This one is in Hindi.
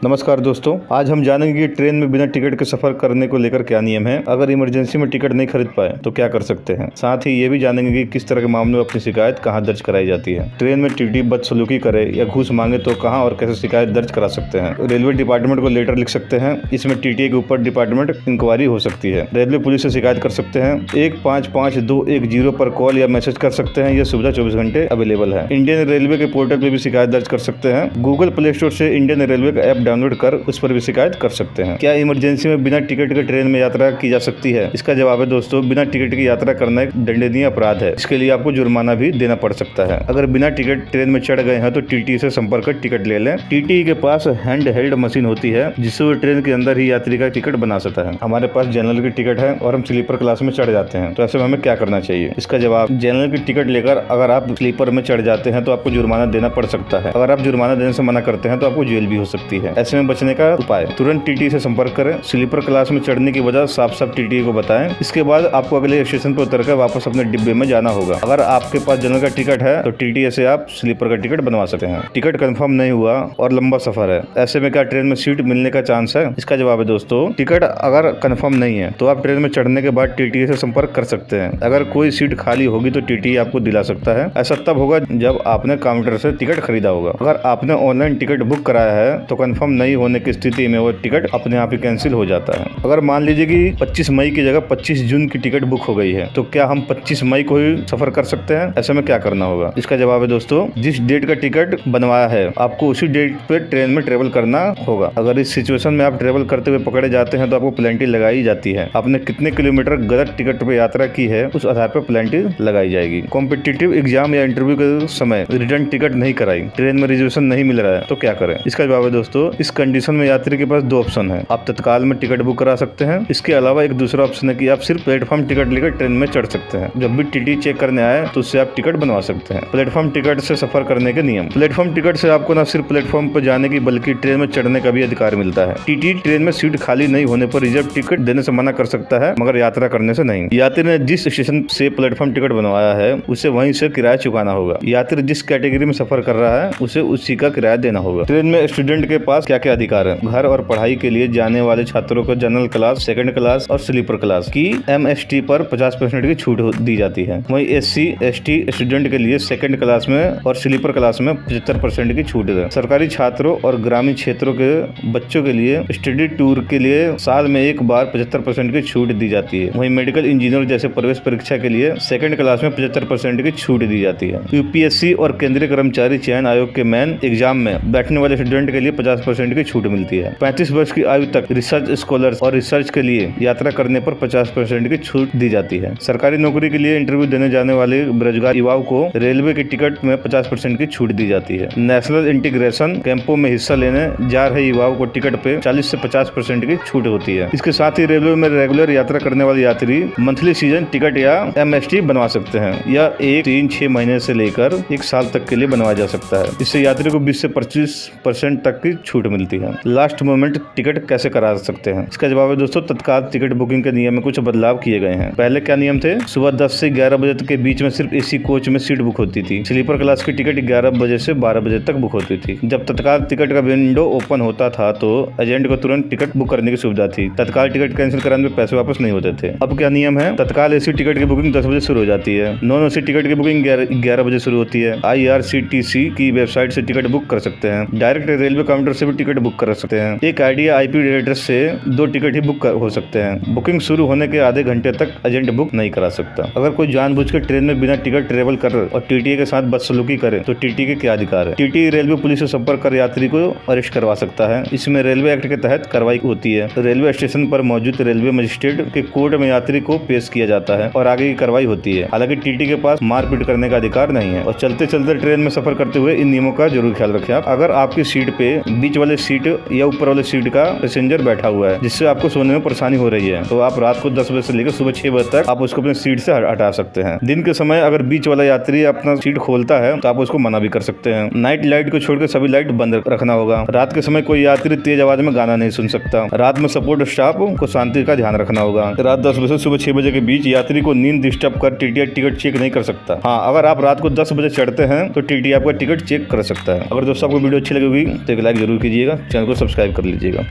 नमस्कार दोस्तों, आज हम जानेंगे कि ट्रेन में बिना टिकट के सफर करने को लेकर क्या नियम है। अगर इमरजेंसी में टिकट नहीं खरीद पाए तो क्या कर सकते हैं। साथ ही ये भी जानेंगे कि किस तरह के मामलों में अपनी शिकायत कहां दर्ज कराई जाती है। ट्रेन में टीटी बदसलूकी करे या घूस मांगे तो कहां और कैसे शिकायत दर्ज करा सकते हैं। रेलवे डिपार्टमेंट को लेटर लिख सकते हैं, इसमें टीटीए के ऊपर डिपार्टमेंट इंक्वायरी हो सकती है। रेलवे पुलिस से शिकायत कर सकते हैं, 155210 पर कॉल या मैसेज कर सकते हैं। यह सुविधा 24 घंटे अवेलेबल है। इंडियन रेलवे के पोर्टल पर भी शिकायत दर्ज कर सकते हैं। गूगल प्ले स्टोर से इंडियन रेलवे का ऐप डाउनलोड कर उस पर भी शिकायत कर सकते हैं। क्या इमरजेंसी में बिना टिकट के ट्रेन में यात्रा की जा सकती है? इसका जवाब है दोस्तों, बिना टिकट की यात्रा करना एक दंडनीय अपराध है। इसके लिए आपको जुर्माना भी देना पड़ सकता है। अगर बिना टिकट ट्रेन में चढ़ गए हैं तो टीटी से संपर्क कर टिकट ले लें। टीटी के पास हैंड हेल्ड मशीन होती है जिससे वो ट्रेन के अंदर ही यात्री का टिकट बना सकता है। हमारे पास जनरल की टिकट है और हम स्लीपर क्लास में चढ़ जाते हैं, तो ऐसे में हमें क्या करना चाहिए? इसका जवाब, जनरल की टिकट लेकर अगर आप स्लीपर में चढ़ जाते हैं तो आपको जुर्माना देना पड़ सकता है। अगर आप जुर्माना देने से मना करते हैं तो आपको जेल भी हो सकती है। ऐसे में बचने का उपाय, तुरंत टीटी से संपर्क करें। स्लीपर क्लास में चढ़ने की वजह साफ साफ टीटी को बताएं। इसके बाद आपको अगले स्टेशन पर उतरकर वापस अपने डिब्बे में जाना होगा। अगर आपके पास जनरल का टिकट है तो टीटी से आप स्लीपर का टिकट बनवा सकते हैं। टिकट कंफर्म नहीं हुआ और लंबा सफर है, ऐसे में क्या ट्रेन में सीट मिलने का चांस है? इसका जवाब है दोस्तों, टिकट अगर कंफर्म नहीं है तो आप ट्रेन में चढ़ने के बाद टीटी से संपर्क कर सकते हैं। अगर कोई सीट खाली होगी तो टीटी आपको दिला सकता है। ऐसा तब होगा जब आपने काउंटर से टिकट खरीदा होगा। अगर आपने ऑनलाइन टिकट बुक कराया है तो कंफर्म नहीं होने की स्थिति में वो टिकट अपने आप ही कैंसिल हो जाता है। अगर मान लीजिए कि 25 मई की जगह 25 जून की टिकट बुक हो गई है तो क्या हम 25 मई को ही सफर कर सकते हैं? ऐसे में क्या करना होगा? इसका जवाब है दोस्तों, जिस डेट का टिकट बनवाया है आपको उसी डेट पे ट्रेन में ट्रेवल करना होगा। अगर इस सिचुएशन में आप ट्रेवल करते हुए पकड़े जाते हैं तो आपको पेनल्टी लगाई जाती है। आपने कितने किलोमीटर गलत टिकट पे यात्रा की है उस आधार पर पेनल्टी लगाई जाएगी। कॉम्पिटिटिव एग्जाम या इंटरव्यू के समय रिटर्न टिकट नहीं कराई, ट्रेन में रिजर्वेशन नहीं मिल रहा है तो क्या करें? इसका जवाब है दोस्तों, इस कंडीशन में यात्री के पास दो ऑप्शन है। आप तत्काल में टिकट बुक करा सकते हैं। इसके अलावा एक दूसरा ऑप्शन है कि आप सिर्फ प्लेटफॉर्म टिकट लेकर ट्रेन में चढ़ सकते हैं। जब भी टीटी चेक करने आए तो उससे आप टिकट बनवा सकते हैं। प्लेटफॉर्म टिकट से सफर करने के नियम, प्लेटफॉर्म टिकट से आपको न सिर्फ प्लेटफॉर्म पर जाने की बल्कि ट्रेन में चढ़ने का भी अधिकार मिलता है। टीटी ट्रेन में सीट खाली नहीं होने पर रिजर्व टिकट देने से मना कर सकता है, मगर यात्रा करने से नहीं। यात्री ने जिस स्टेशन से प्लेटफॉर्म टिकट बनवाया है उसे वहीं से किराया चुकाना होगा। यात्री जिस कैटेगरी में सफर कर रहा है उसे उसी का किराया देना होगा। ट्रेन में स्टूडेंट के पास क्या क्या अधिकार है? घर और पढ़ाई के लिए जाने वाले छात्रों को जनरल क्लास, सेकंड क्लास और स्लीपर क्लास की MST पर 50% की छूट दी जाती है। वहीं SC ST स्टूडेंट के लिए सेकंड क्लास में और स्लीपर क्लास में 75% की छूट है। सरकारी छात्रों और ग्रामीण क्षेत्रों के बच्चों के लिए स्टडी टूर के लिए साल में एक बार 75% की छूट दी जाती है। वहीं मेडिकल इंजीनियर जैसे प्रवेश परीक्षा के लिए सेकंड क्लास में 75% की छूट दी जाती है। UPSC और केंद्रीय कर्मचारी चयन आयोग के मेन एग्जाम में बैठने वाले स्टूडेंट के लिए 50% की छूट मिलती है। 35 वर्ष की आयु तक रिसर्च स्कॉलर्स और रिसर्च के लिए यात्रा करने पर 50% की छूट दी जाती है। सरकारी नौकरी के लिए इंटरव्यू देने जाने वाले बेरोजगार युवाओं को रेलवे के टिकट में 50% की छूट दी जाती है। नेशनल इंटीग्रेशन कैंपों में हिस्सा लेने जा रहे युवाओं को टिकट पे 40 से 50% की छूट होती है। इसके साथ ही रेलवे में रेगुलर यात्रा करने वाले यात्री मंथली सीजन टिकट या MST बनवा सकते हैं। यह 1, 3, 6 महीने से लेकर 1 साल तक के लिए बनवाया जा सकता है। इससे यात्री को 20 से 25% तक की छूट मिलती है। लास्ट मोमेंट टिकट कैसे करा सकते हैं? इसका जवाब है दोस्तों, तत्काल टिकट बुकिंग के नियम में कुछ बदलाव किए गए हैं। पहले क्या नियम थे? सुबह 10 से 11 बजे तक के बीच में सिर्फ AC कोच में सीट बुक होती थी। स्लीपर क्लास की टिकट 11 बजे से 12 बजे तक बुक होती थी। जब तत्काल टिकट का विंडो ओपन होता था तो एजेंट को तुरंत टिकट बुक करने की सुविधा थी। तत्काल टिकट कैंसिल कराने में पैसे वापस नहीं होते थे। अब क्या नियम है? तत्काल AC टिकट की बुकिंग 10 बजे शुरू हो जाती है। नॉन AC टिकट की बुकिंग 11 बजे शुरू होती है। IRCTC की वेबसाइट से टिकट बुक कर सकते हैं। डायरेक्ट रेलवे काउंटर से भी टिकट बुक कर सकते हैं। एक ID या IP एड्रेस से 2 टिकट ही बुक हो सकते हैं। बुकिंग शुरू होने के आधे घंटे तक एजेंट बुक नहीं करा सकता। अगर कोई जानबूझकर ट्रेन में बिना टिकट ट्रेवल कर और TTE के साथ बदसलूकी करे तो TTE के क्या अधिकार है? TTE रेलवे पुलिस से संपर्क कर यात्री को अरेस्ट करवा सकता है। इसमें रेलवे एक्ट के तहत कार्रवाई होती है। रेलवे स्टेशन पर मौजूद रेलवे मजिस्ट्रेट के कोर्ट में यात्री को पेश किया जाता है और आगे की कार्रवाई होती है। हालांकि TTE के पास मारपीट करने का अधिकार नहीं है। और चलते चलते ट्रेन में सफर करते हुए इन नियमों का जरूर ख्याल रखें। आप अगर आपकी सीट पे बीच वाले सीट या ऊपर वाले सीट का पैसेंजर बैठा हुआ है जिससे आपको सोने में परेशानी हो रही है तो आप रात को 10 बजे से लेकर सुबह 6 बजे तक आप उसको अपनी सीट से हटा सकते हैं। दिन के समय अगर बीच वाला यात्री अपना सीट खोलता है तो आप उसको मना भी कर सकते हैं। नाइट लाइट को छोड़कर सभी लाइट बंद रखना होगा। रात के समय कोई यात्री तेज आवाज में गाना नहीं सुन सकता। रात में सपोर्ट स्टाफ को शांति का ध्यान रखना होगा। रात 10 बजे से सुबह 6 बजे के बीच यात्री को नींद डिस्टर्ब कर TTE टिकट चेक नहीं कर सकता। हाँ, अगर आप रात को 10 बजे चढ़ते हैं तो TTE आपका टिकट चेक कर सकता है। अगर दोस्तों आपको वीडियो अच्छी लगी होगी तो एक लाइक जरूर कीजिए। कीजिएगा, चैनल को सब्सक्राइब कर लीजिएगा।